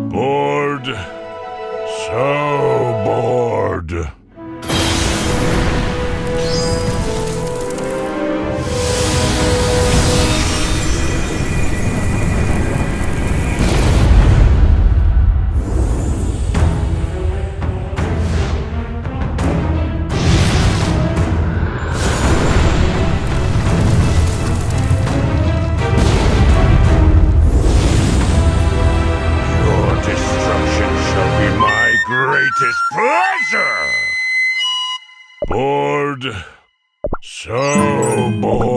Bored. So bored. Your destruction shall be my greatest pleasure! Bored. So bored.